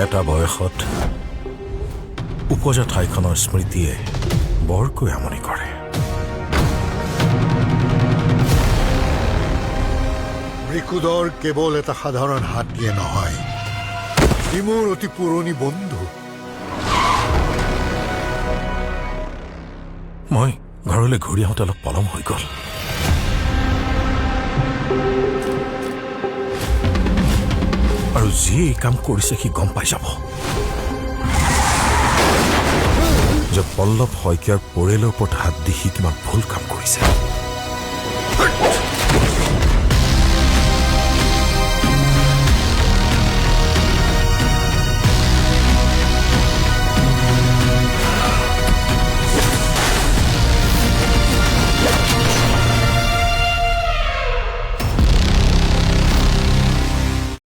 এটা বয়সত উপজা ঠাইখনৰ স্মৃতিয়ে বৰকৈ আমনি কৰে। মৃকুদৰ কেৱল এটা সাধাৰণ হাতীয়ে নহয়, ই মোৰ অতি পুৰণি বন্ধু। মই ঘৰলৈ ঘূৰি আহোঁতে অলপ পলম হৈ গ'ল। আৰু যিয়ে এই কাম কৰিছে সি গম পাই যাব যে পল্লৱ শইকীয়াৰ পৰিয়ালৰ ওপৰত হাত দি সি কিমান ভুল কাম কৰিছে।